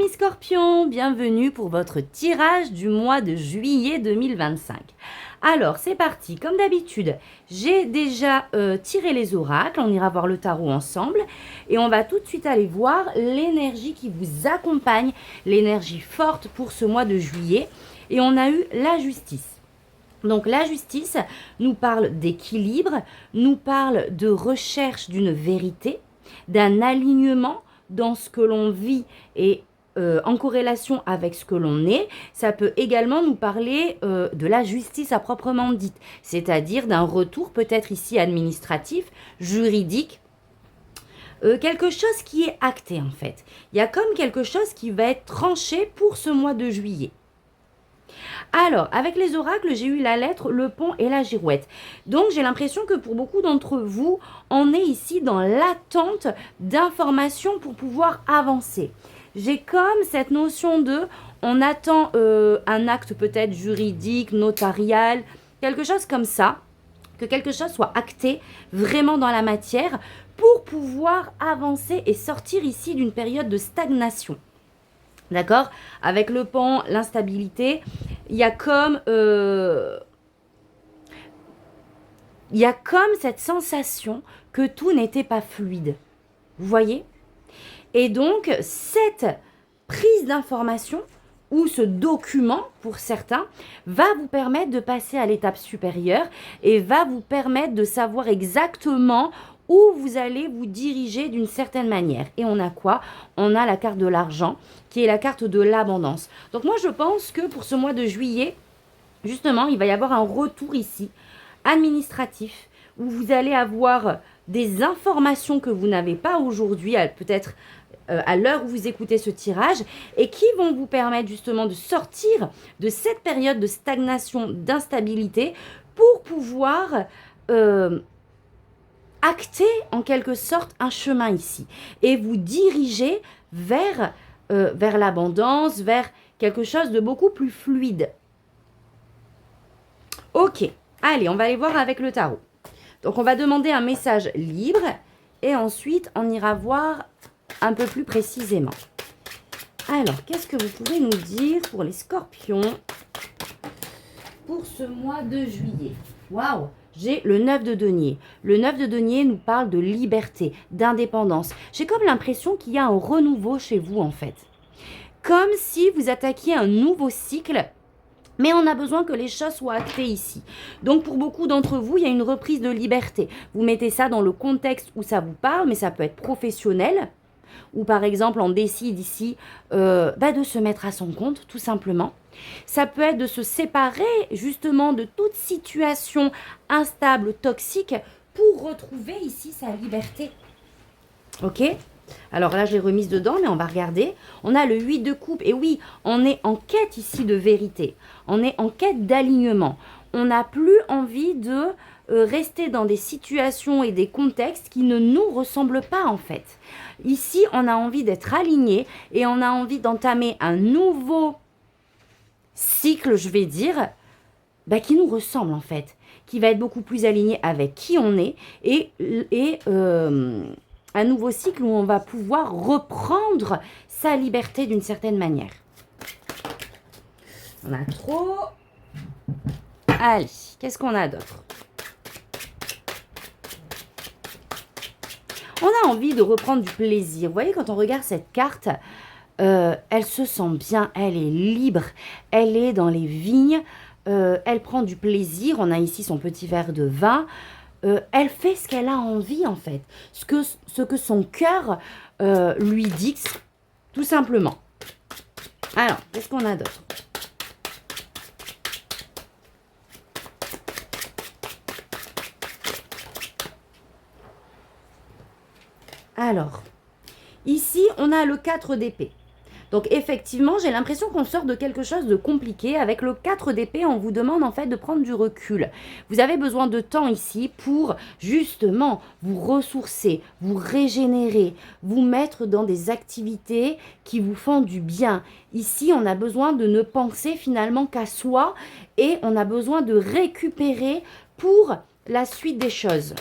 Amis Scorpions, bienvenue pour votre tirage du mois de juillet 2025. Alors, c'est parti. Comme d'habitude, j'ai déjà tiré les oracles. On ira voir le tarot ensemble. Et on va tout de suite aller voir l'énergie qui vous accompagne, l'énergie forte pour ce mois de juillet. Et on a eu la justice. Donc, la justice nous parle d'équilibre, nous parle de recherche d'une vérité, d'un alignement dans ce que l'on vit et en corrélation avec ce que l'on est. Ça peut également nous parler de la justice à proprement dite, c'est-à-dire d'un retour peut-être ici administratif, juridique, quelque chose qui est acté en fait. Il y a comme quelque chose qui va être tranché pour ce mois de juillet. Alors, avec les oracles, j'ai eu la lettre, le pont et la girouette. Donc, j'ai l'impression que pour beaucoup d'entre vous, on est ici dans l'attente d'informations pour pouvoir avancer. J'ai comme cette notion de, on attend un acte peut-être juridique, notarial, quelque chose comme ça, que quelque chose soit acté vraiment dans la matière pour pouvoir avancer et sortir ici d'une période de stagnation. D'accord? Avec le pont, l'instabilité, il y a comme cette sensation que tout n'était pas fluide. Vous voyez? Et donc, cette prise d'information ou ce document, pour certains, va vous permettre de passer à l'étape supérieure et va vous permettre de savoir exactement où vous allez vous diriger d'une certaine manière. Et on a quoi? On a la carte de l'argent, qui est la carte de l'abondance. Donc moi, je pense que pour ce mois de juillet, justement, il va y avoir un retour ici, administratif, où vous allez avoir des informations que vous n'avez pas aujourd'hui, peut-être à l'heure où vous écoutez ce tirage, et qui vont vous permettre justement de sortir de cette période de stagnation, d'instabilité, pour pouvoir acter en quelque sorte un chemin ici et vous diriger vers l'abondance, vers quelque chose de beaucoup plus fluide. Ok, allez, on va aller voir avec le tarot. Donc, on va demander un message libre et ensuite, on ira voir un peu plus précisément. Alors, qu'est-ce que vous pouvez nous dire pour les scorpions pour ce mois de juillet? Waouh! J'ai le 9 de denier. Le 9 de denier nous parle de liberté, d'indépendance. J'ai comme l'impression qu'il y a un renouveau chez vous en fait. Comme si vous attaquiez un nouveau cycle, mais on a besoin que les choses soient actées ici. Donc pour beaucoup d'entre vous, il y a une reprise de liberté. Vous mettez ça dans le contexte où ça vous parle, mais ça peut être professionnel. Ou par exemple, on décide ici de se mettre à son compte, tout simplement. Ça peut être de se séparer justement de toute situation instable, toxique, pour retrouver ici sa liberté. Ok? Alors là, je l'ai remise dedans, mais on va regarder. On a le 8 de coupe. Et oui, on est en quête ici de vérité. On est en quête d'alignement. On n'a plus envie de rester dans des situations et des contextes qui ne nous ressemblent pas en fait. Ici, on a envie d'être aligné et on a envie d'entamer un nouveau cycle, je vais dire, qui nous ressemble en fait, qui va être beaucoup plus aligné avec qui on est et un nouveau cycle où on va pouvoir reprendre sa liberté d'une certaine manière. On a trop. Allez, qu'est-ce qu'on a d'autre? On a envie de reprendre du plaisir. Vous voyez, quand on regarde cette carte, elle se sent bien, elle est libre, elle est dans les vignes, elle prend du plaisir. On a ici son petit verre de vin. Elle fait ce qu'elle a envie en fait, ce que son cœur lui dicte, tout simplement. Alors, qu'est-ce qu'on a d'autre? Alors, ici, on a le 4 d'épée. Donc, effectivement, j'ai l'impression qu'on sort de quelque chose de compliqué. Avec le 4 d'épée, on vous demande en fait de prendre du recul. Vous avez besoin de temps ici pour justement vous ressourcer, vous régénérer, vous mettre dans des activités qui vous font du bien. Ici, on a besoin de ne penser finalement qu'à soi et on a besoin de récupérer pour la suite des choses.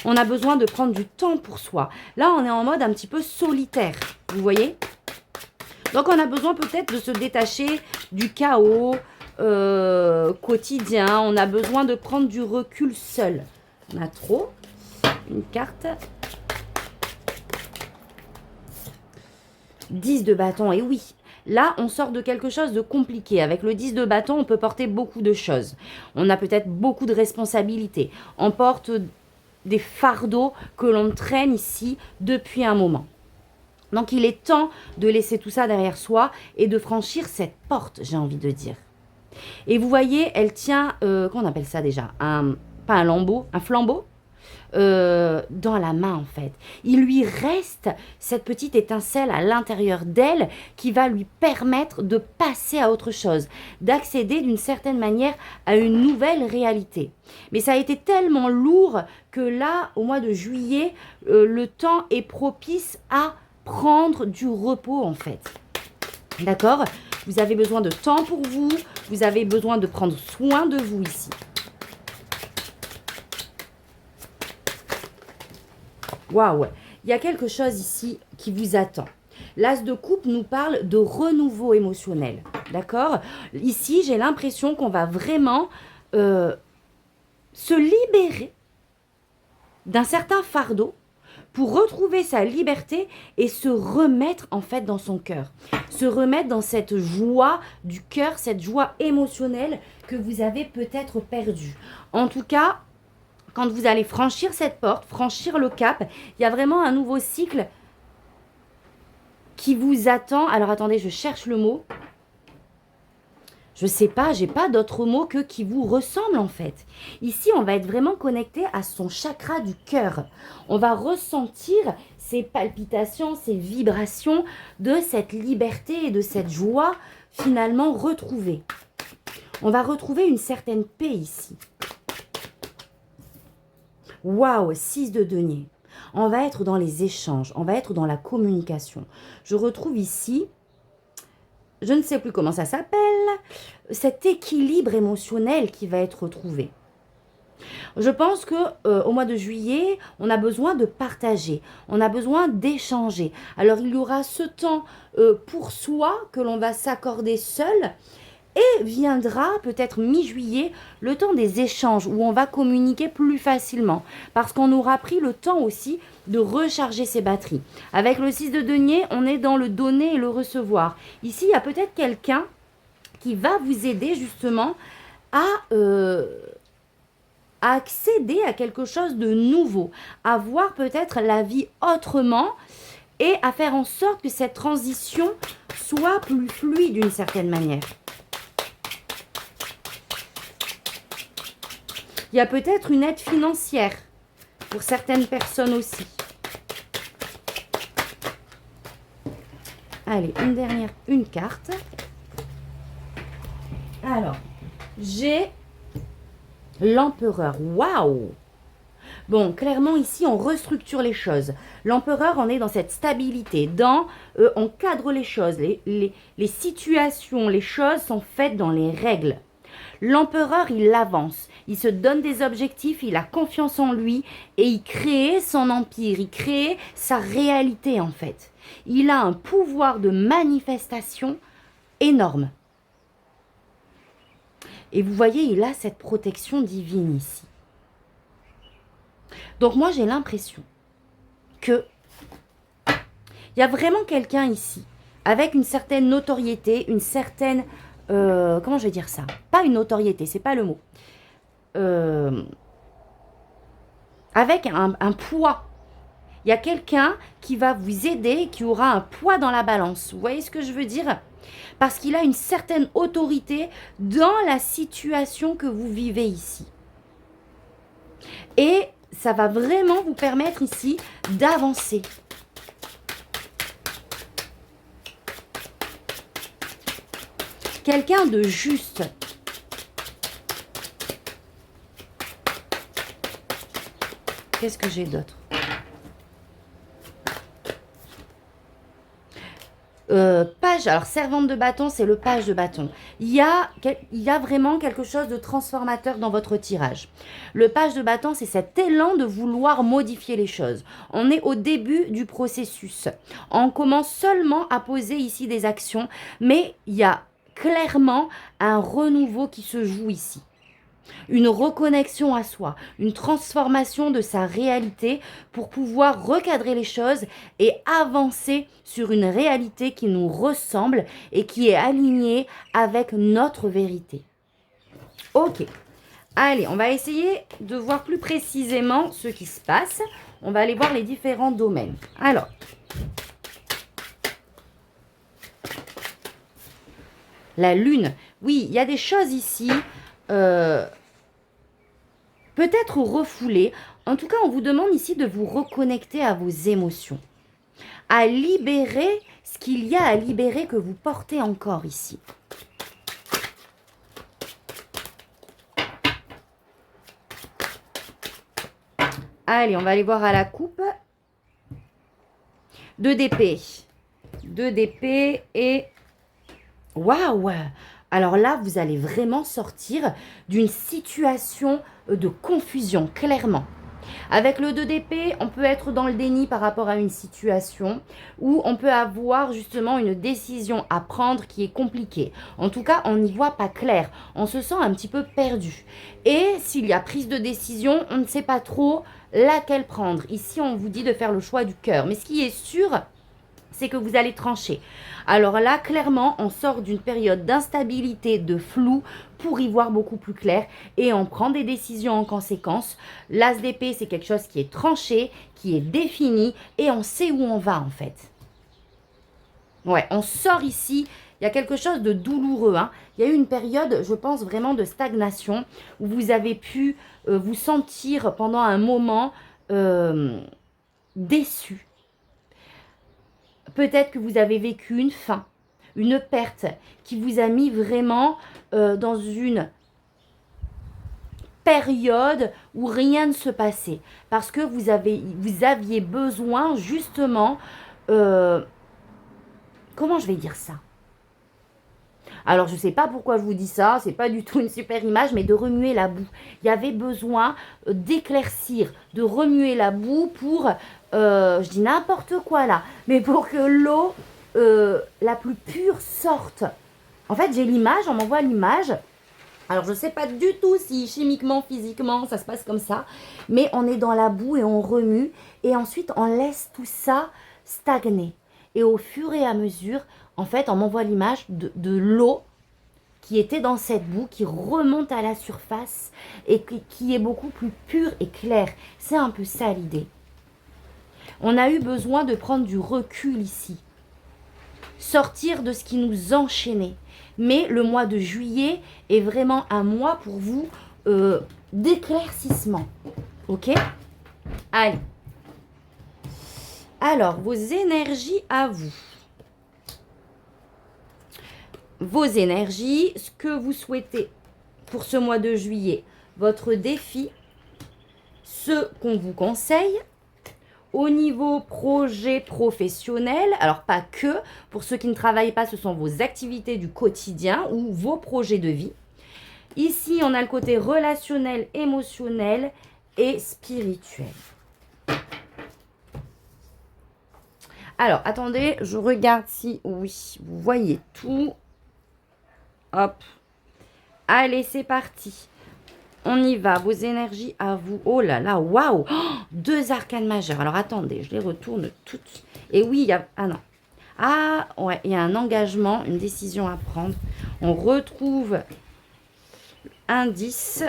On a besoin de prendre du temps pour soi. Là, on est en mode un petit peu solitaire. Vous voyez? Donc, on a besoin peut-être de se détacher du chaos quotidien. On a besoin de prendre du recul seul. On a trop. Une carte. 10 de bâton. Et oui, là, on sort de quelque chose de compliqué. Avec le 10 de bâton, on peut porter beaucoup de choses. On a peut-être beaucoup de responsabilités. On porte des fardeaux que l'on traîne ici depuis un moment. Donc, il est temps de laisser tout ça derrière soi et de franchir cette porte, j'ai envie de dire. Et vous voyez, elle tient, comment on appelle ça déjà? Pas un lambeau, un flambeau dans la main en fait. Il lui reste cette petite étincelle à l'intérieur d'elle qui va lui permettre de passer à autre chose, d'accéder d'une certaine manière à une nouvelle réalité. Mais ça a été tellement lourd que là, au mois de juillet, le temps est propice à prendre du repos en fait. D'accord? Vous avez besoin de temps pour vous, vous avez besoin de prendre soin de vous ici. Waouh, il y a quelque chose ici qui vous attend. L'As de coupe nous parle de renouveau émotionnel, d'accord? Ici, j'ai l'impression qu'on va vraiment se libérer d'un certain fardeau pour retrouver sa liberté et se remettre en fait dans son cœur. Se remettre dans cette joie du cœur, cette joie émotionnelle que vous avez peut-être perdue. En tout cas, quand vous allez franchir cette porte, franchir le cap, il y a vraiment un nouveau cycle qui vous attend. Alors attendez, je cherche le mot. Je sais pas, j'ai pas d'autre mot que qui vous ressemble en fait. Ici, on va être vraiment connecté à son chakra du cœur. On va ressentir ces palpitations, ces vibrations de cette liberté et de cette joie finalement retrouvée. On va retrouver une certaine paix ici. Waouh, 6 de denier. On va être dans les échanges, on va être dans la communication. Je retrouve ici, je ne sais plus comment ça s'appelle, cet équilibre émotionnel qui va être retrouvé. Je pense que au mois de juillet, on a besoin de partager, on a besoin d'échanger. Alors, il y aura ce temps pour soi que l'on va s'accorder seul. Et viendra peut-être mi-juillet le temps des échanges où on va communiquer plus facilement parce qu'on aura pris le temps aussi de recharger ses batteries. Avec le 6 de denier, on est dans le donner et le recevoir. Ici, il y a peut-être quelqu'un qui va vous aider justement à accéder à quelque chose de nouveau, à voir peut-être la vie autrement et à faire en sorte que cette transition soit plus fluide d'une certaine manière. Il y a peut-être une aide financière pour certaines personnes aussi. Allez, une carte. Alors, j'ai l'empereur. Waouh! Bon, clairement ici, on restructure les choses. L'empereur, on est dans cette stabilité, on cadre les choses, les situations, les choses sont faites dans les règles. L'empereur, il avance, il se donne des objectifs, il a confiance en lui et il crée son empire, il crée sa réalité en fait. Il a un pouvoir de manifestation énorme. Et vous voyez, il a cette protection divine ici. Donc moi, j'ai l'impression que il y a vraiment quelqu'un ici avec une certaine notoriété, une certaine... comment je vais dire ça? Pas une notoriété, c'est pas le mot. Avec un poids. Il y a quelqu'un qui va vous aider, qui aura un poids dans la balance. Vous voyez ce que je veux dire? Parce qu'il a une certaine autorité dans la situation que vous vivez ici. Et ça va vraiment vous permettre ici d'avancer. Quelqu'un de juste. Qu'est-ce que j'ai d'autre? page, alors servante de bâton, c'est le page de bâton. Il y a vraiment quelque chose de transformateur dans votre tirage. Le page de bâton, c'est cet élan de vouloir modifier les choses. On est au début du processus. On commence seulement à poser ici des actions, mais il y a clairement un renouveau qui se joue ici. Une reconnexion à soi, une transformation de sa réalité pour pouvoir recadrer les choses et avancer sur une réalité qui nous ressemble et qui est alignée avec notre vérité. Ok, allez, on va essayer de voir plus précisément ce qui se passe. On va aller voir les différents domaines. Alors, la lune, oui, il y a des choses ici... peut-être refoulé. En tout cas, on vous demande ici de vous reconnecter à vos émotions, à libérer ce qu'il y a à libérer que vous portez encore ici. Allez, on va aller voir à la coupe. 2 d'épée. 2 d'épée et... Waouh! Alors là, vous allez vraiment sortir d'une situation de confusion, clairement. Avec le 2 d'épée, on peut être dans le déni par rapport à une situation ou on peut avoir justement une décision à prendre qui est compliquée. En tout cas, on n'y voit pas clair. On se sent un petit peu perdu. Et s'il y a prise de décision, on ne sait pas trop laquelle prendre. Ici, on vous dit de faire le choix du cœur. Mais ce qui est sûr, c'est que vous allez trancher. Alors là, clairement, on sort d'une période d'instabilité, de flou, pour y voir beaucoup plus clair et on prend des décisions en conséquence. L'as d'épée, c'est quelque chose qui est tranché, qui est défini et on sait où on va en fait. Ouais, on sort ici, il y a quelque chose de douloureux. Hein. Il y a eu une période, je pense, vraiment de stagnation où vous avez pu vous sentir pendant un moment déçu. Peut-être que vous avez vécu une faim, une perte qui vous a mis vraiment dans une période où rien ne se passait. Parce que vous aviez besoin justement, comment je vais dire ça? Alors, je ne sais pas pourquoi je vous dis ça, c'est pas du tout une super image, mais de remuer la boue. Il y avait besoin d'éclaircir, de remuer la boue pour, je dis n'importe quoi là, mais pour que l'eau la plus pure sorte. En fait, j'ai l'image, on m'envoie l'image. Alors, je ne sais pas du tout si chimiquement, physiquement, ça se passe comme ça, mais on est dans la boue et on remue, et ensuite, on laisse tout ça stagner. Et au fur et à mesure, en fait, on m'envoie l'image de l'eau qui était dans cette boue, qui remonte à la surface et qui est beaucoup plus pure et claire. C'est un peu ça l'idée. On a eu besoin de prendre du recul ici. Sortir de ce qui nous enchaînait. Mais le mois de juillet est vraiment un mois pour vous d'éclaircissement. Ok? Allez. Alors, vos énergies à vous. Vos énergies, ce que vous souhaitez pour ce mois de juillet, votre défi, ce qu'on vous conseille. Au niveau projet professionnel, alors pas que, pour ceux qui ne travaillent pas, ce sont vos activités du quotidien ou vos projets de vie. Ici, on a le côté relationnel, émotionnel et spirituel. Alors, attendez, je regarde si, oui, vous voyez tout. Hop. Allez, c'est parti. On y va, vos énergies à vous. Oh là là, waouh, 2 arcanes majeures. Alors, attendez, je les retourne toutes. Et oui, il y a... Ah non. Ah, ouais, il y a un engagement, une décision à prendre. On retrouve un 10.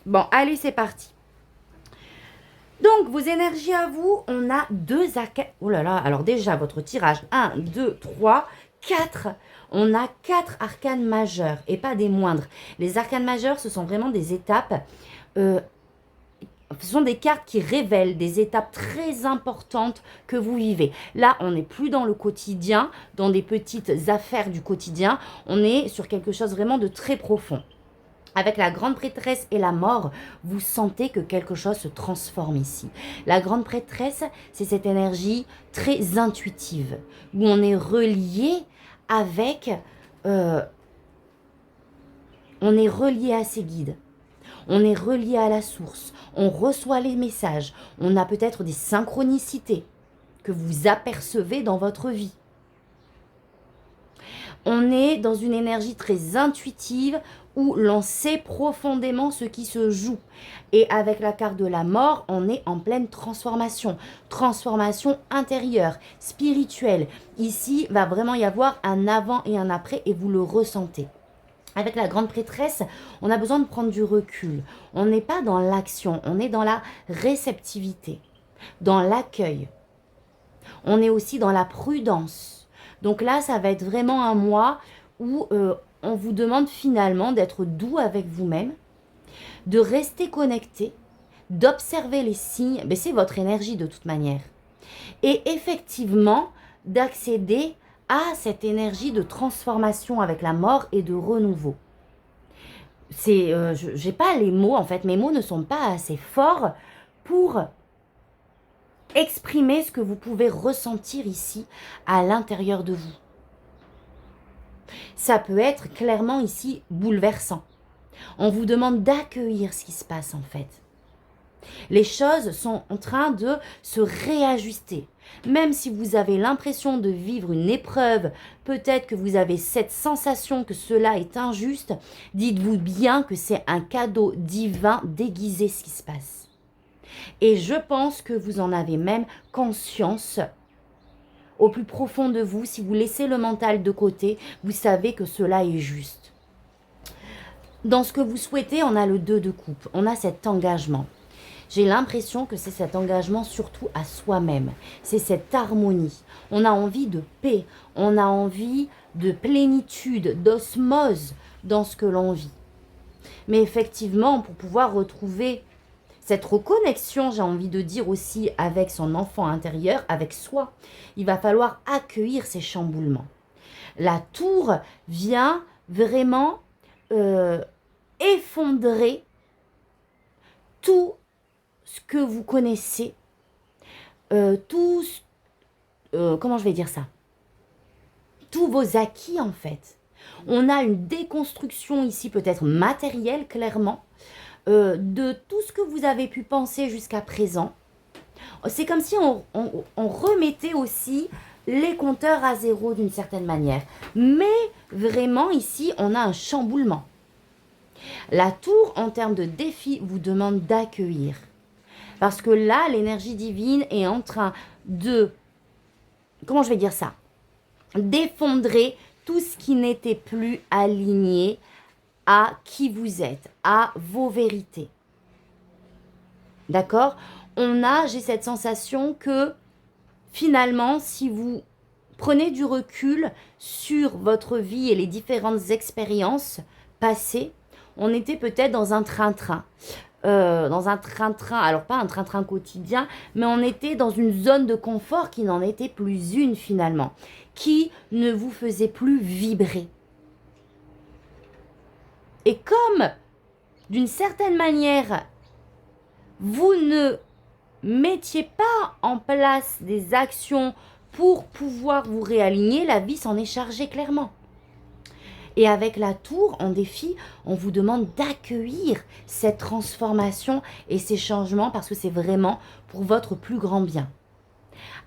Bon, allez, c'est parti. Donc, vos énergies à vous, on a 2 arcanes. Oh là là, alors déjà, votre tirage, 1, 2, 3, 4. On a 4 arcanes majeures et pas des moindres. Les arcanes majeures, ce sont vraiment des étapes. Ce sont des cartes qui révèlent des étapes très importantes que vous vivez. Là, on n'est plus dans le quotidien, dans des petites affaires du quotidien. On est sur quelque chose vraiment de très profond. Avec la grande prêtresse et la mort, vous sentez que quelque chose se transforme ici. La grande prêtresse, c'est cette énergie très intuitive, où on est relié avec... on est relié à ses guides. On est relié à la source. On reçoit les messages. On a peut-être des synchronicités que vous apercevez dans votre vie. On est dans une énergie très intuitive où l'on sait profondément ce qui se joue. Et avec la carte de la mort, on est en pleine transformation. Transformation intérieure, spirituelle. Ici, va vraiment y avoir un avant et un après et vous le ressentez. Avec la grande prêtresse, on a besoin de prendre du recul. On n'est pas dans l'action, on est dans la réceptivité, dans l'accueil. On est aussi dans la prudence. Donc là, ça va être vraiment un mois où on vous demande finalement d'être doux avec vous-même, de rester connecté, d'observer les signes. Mais c'est votre énergie de toute manière. Et effectivement, d'accéder à cette énergie de transformation avec la mort et de renouveau. Je n'ai pas les mots, en fait. Mes mots ne sont pas assez forts pour exprimer ce que vous pouvez ressentir ici à l'intérieur de vous. Ça peut être clairement ici bouleversant. On vous demande d'accueillir ce qui se passe en fait. Les choses sont en train de se réajuster. Même si vous avez l'impression de vivre une épreuve, peut-être que vous avez cette sensation que cela est injuste, dites-vous bien que c'est un cadeau divin déguisé ce qui se passe. Et je pense que vous en avez même conscience au plus profond de vous. Si vous laissez le mental de côté, vous savez que cela est juste. Dans ce que vous souhaitez, on a le 2 de coupe, on a cet engagement. J'ai l'impression que c'est cet engagement surtout à soi-même. C'est cette harmonie. On a envie de paix. On a envie de plénitude, d'osmose dans ce que l'on vit. Mais effectivement, pour pouvoir retrouver cette reconnexion, j'ai envie de dire aussi, avec son enfant intérieur, avec soi, il va falloir accueillir ces chamboulements. La tour vient vraiment effondrer tout ce que vous connaissez, comment je vais dire ça, tous vos acquis en fait. On a une déconstruction ici peut-être matérielle clairement de tout ce que vous avez pu penser jusqu'à présent. C'est comme si on remettait aussi les compteurs à zéro d'une certaine manière. Mais vraiment ici on a un chamboulement. La tour en termes de défi vous demande d'accueillir. Parce que là, l'énergie divine est en train de, comment je vais dire ça, d'effondrer tout ce qui n'était plus aligné à qui vous êtes, à vos vérités. D'accord ? J'ai cette sensation que finalement, si vous prenez du recul sur votre vie et les différentes expériences passées, on était peut-être dans un train-train. Alors pas un train-train quotidien, mais on était dans une zone de confort qui n'en était plus une finalement, qui ne vous faisait plus vibrer. Et comme, d'une certaine manière, vous ne mettiez pas en place des actions pour pouvoir vous réaligner, la vie s'en est chargée clairement. Et avec la tour, en défi, on vous demande d'accueillir cette transformation et ces changements parce que c'est vraiment pour votre plus grand bien.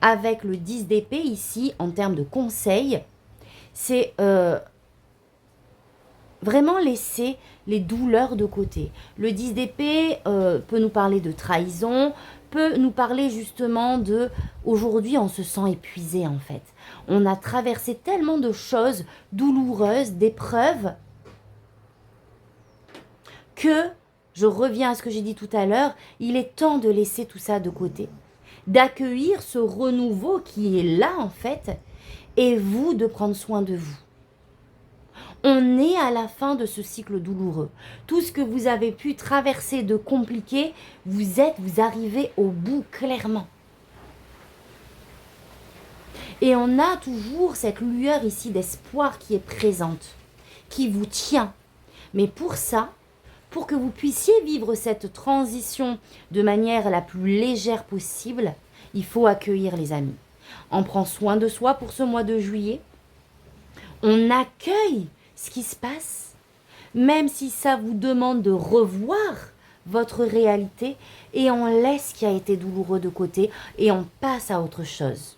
Avec le 10 d'épée ici, en termes de conseils, c'est vraiment laisser les douleurs de côté. Le 10 d'épée peut nous parler de trahison, peut nous parler justement de aujourd'hui on se sent épuisé en fait. On a traversé tellement de choses douloureuses, d'épreuves, que, je reviens à ce que j'ai dit tout à l'heure, il est temps de laisser tout ça de côté, d'accueillir ce renouveau qui est là en fait, et vous de prendre soin de vous. On est à la fin de ce cycle douloureux. Tout ce que vous avez pu traverser de compliqué, vous arrivez au bout clairement. Et on a toujours cette lueur ici d'espoir qui est présente, qui vous tient. Mais pour ça, pour que vous puissiez vivre cette transition de manière la plus légère possible, il faut accueillir les amis. On prend soin de soi pour ce mois de juillet. On accueille ce qui se passe, même si ça vous demande de revoir votre réalité, et on laisse ce qui a été douloureux de côté et on passe à autre chose.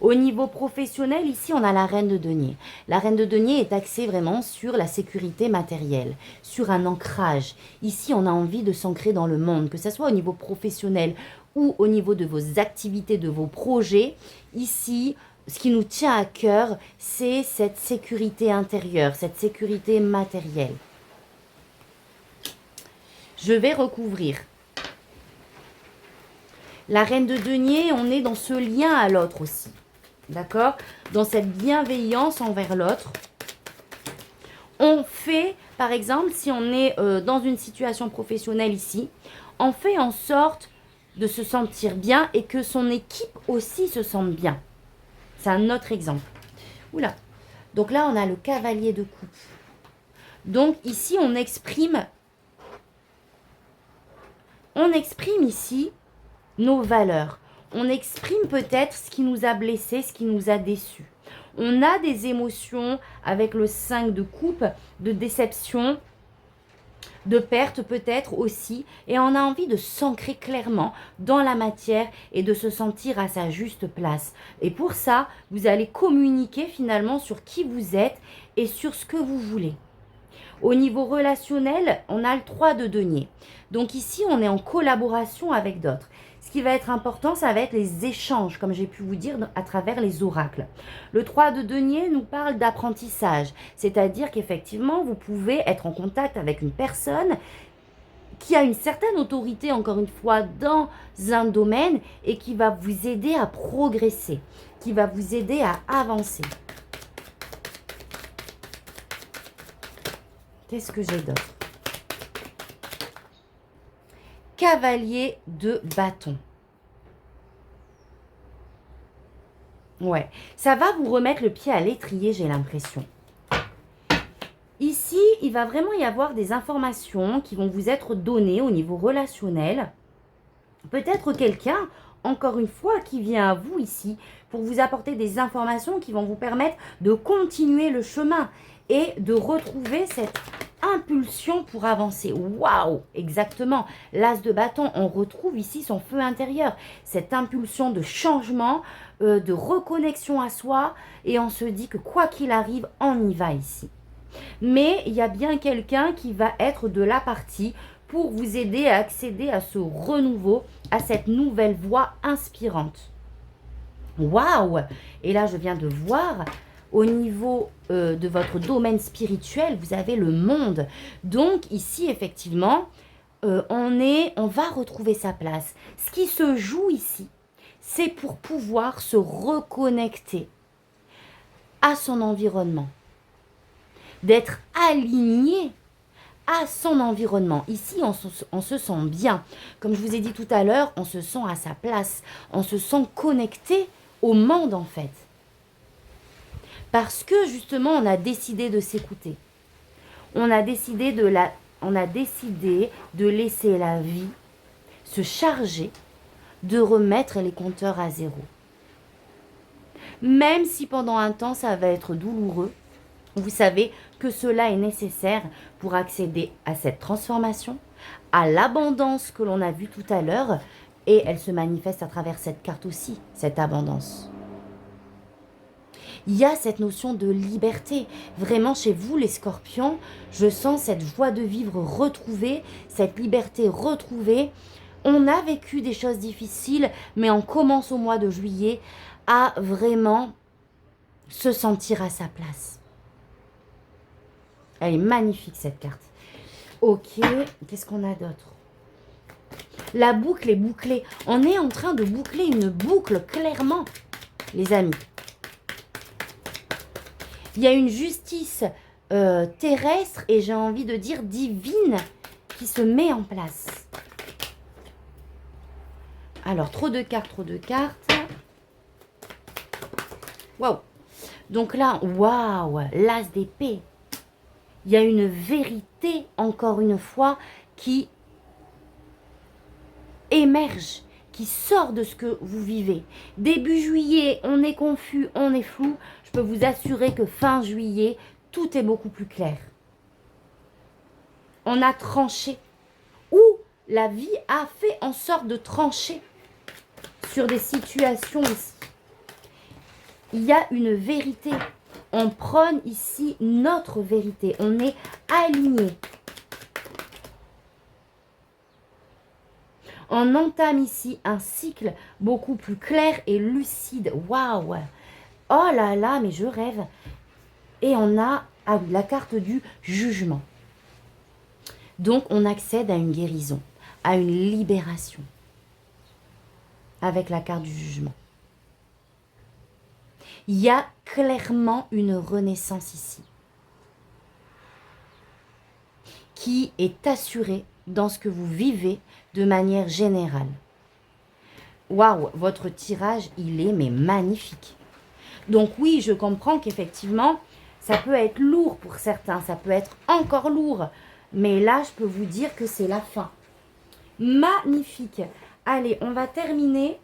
Au niveau professionnel, ici, on a la reine de denier. La reine de denier est axée vraiment sur la sécurité matérielle, sur un ancrage. Ici, on a envie de s'ancrer dans le monde, que ce soit au niveau professionnel ou au niveau de vos activités, de vos projets. Ici, ce qui nous tient à cœur, c'est cette sécurité intérieure, cette sécurité matérielle. Je vais recouvrir. La reine de denier, on est dans ce lien à l'autre aussi. D'accord? Dans cette bienveillance envers l'autre. On fait, par exemple, si on est dans une situation professionnelle ici, on fait en sorte de se sentir bien et que son équipe aussi se sente bien. C'est un autre exemple. Oula. Donc là, on a le cavalier de coupe. Donc ici, on exprime ici nos valeurs. On exprime peut-être ce qui nous a blessés, ce qui nous a déçus. On a des émotions avec le 5 de coupe, de déception, de perte peut-être aussi. Et on a envie de s'ancrer clairement dans la matière et de se sentir à sa juste place. Et pour ça, vous allez communiquer finalement sur qui vous êtes et sur ce que vous voulez. Au niveau relationnel, on a le 3 de denier. Donc ici, on est en collaboration avec d'autres. Ce qui va être important, ça va être les échanges, comme j'ai pu vous dire, à travers les oracles. Le 3 de denier nous parle d'apprentissage, c'est-à-dire qu'effectivement, vous pouvez être en contact avec une personne qui a une certaine autorité, encore une fois, dans un domaine et qui va vous aider à progresser, qui va vous aider à avancer. Qu'est-ce que j'ai d'autre? Cavalier de bâton. Ouais, ça va vous remettre le pied à l'étrier, j'ai l'impression. Ici, il va vraiment y avoir des informations qui vont vous être données au niveau relationnel. Peut-être quelqu'un, encore une fois, qui vient à vous ici pour vous apporter des informations qui vont vous permettre de continuer le chemin et de retrouver cette impulsion pour avancer. Waouh, exactement. L'as de bâton, on retrouve ici son feu intérieur. Cette impulsion de changement, de reconnexion à soi. Et on se dit que quoi qu'il arrive, on y va ici. Mais il y a bien quelqu'un qui va être de la partie pour vous aider à accéder à ce renouveau, à cette nouvelle voie inspirante. Waouh! Et là, je viens de voir... Au niveau de votre domaine spirituel, vous avez le monde. Donc ici, effectivement, on va retrouver sa place. Ce qui se joue ici, c'est pour pouvoir se reconnecter à son environnement. D'être aligné à son environnement. Ici, on se sent bien. Comme je vous ai dit tout à l'heure, on se sent à sa place. On se sent connecté au monde, en fait. Parce que justement, on a décidé de s'écouter. On a décidé de laisser la vie se charger, de remettre les compteurs à zéro. Même si pendant un temps, ça va être douloureux, vous savez que cela est nécessaire pour accéder à cette transformation, à l'abondance que l'on a vue tout à l'heure, et elle se manifeste à travers cette carte aussi, cette abondance. Il y a cette notion de liberté. Vraiment, chez vous, les scorpions, je sens cette joie de vivre retrouvée, cette liberté retrouvée. On a vécu des choses difficiles, mais on commence au mois de juillet à vraiment se sentir à sa place. Elle est magnifique, cette carte. Ok, qu'est-ce qu'on a d'autre? La boucle est bouclée. On est en train de boucler une boucle, clairement, les amis. Il y a une justice terrestre et j'ai envie de dire divine qui se met en place. Alors, trop de cartes. Waouh. Donc là, waouh, l'as d'épée. Il y a une vérité, encore une fois, qui émerge, qui sort de ce que vous vivez. Début juillet, on est confus, on est flou. Je peux vous assurer que fin juillet, tout est beaucoup plus clair. On a tranché. Ou la vie a fait en sorte de trancher sur des situations ici. Il y a une vérité. On prône ici notre vérité. On est aligné. On entame ici un cycle beaucoup plus clair et lucide. Waouh! Oh là là, mais je rêve. Et on a la carte du jugement. Donc, on accède à une guérison, à une libération avec la carte du jugement. Il y a clairement une renaissance ici qui est assurée dans ce que vous vivez de manière générale. Waouh, votre tirage, il est mais magnifique. Donc oui, je comprends qu'effectivement, ça peut être lourd pour certains, ça peut être encore lourd. Mais là, je peux vous dire que c'est la fin. Magnifique. Allez, on va terminer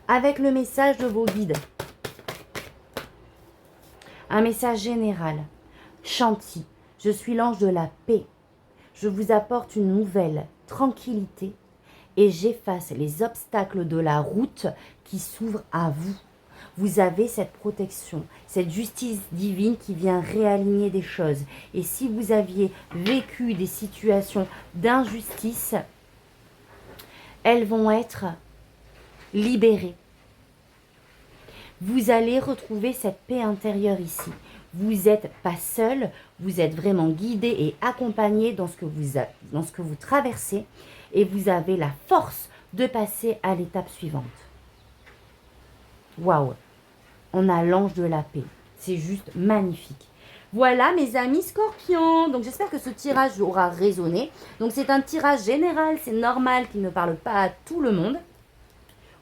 avec le message de vos guides. Un message général. Chanty, je suis l'ange de la paix. Je vous apporte une nouvelle tranquillité et j'efface les obstacles de la route qui s'ouvrent à vous. Vous avez cette protection, cette justice divine qui vient réaligner des choses. Et si vous aviez vécu des situations d'injustice, elles vont être libérées. Vous allez retrouver cette paix intérieure ici. Vous n'êtes pas seul, vous êtes vraiment guidé et accompagné dans ce que vous traversez. Et vous avez la force de passer à l'étape suivante. Waouh! On a l'ange de la paix. C'est juste magnifique. Voilà mes amis scorpions. Donc j'espère que ce tirage aura résonné. Donc c'est un tirage général. C'est normal qu'il ne parle pas à tout le monde.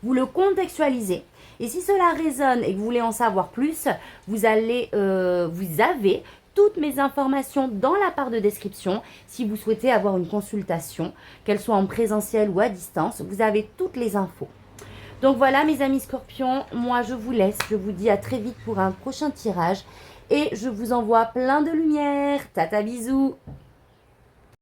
Vous le contextualisez. Et si cela résonne et que vous voulez en savoir plus, vous avez toutes mes informations dans la barre de description. Si vous souhaitez avoir une consultation, qu'elle soit en présentiel ou à distance, vous avez toutes les infos. Donc voilà mes amis scorpions, moi je vous laisse, je vous dis à très vite pour un prochain tirage et je vous envoie plein de lumière. Tata bisous.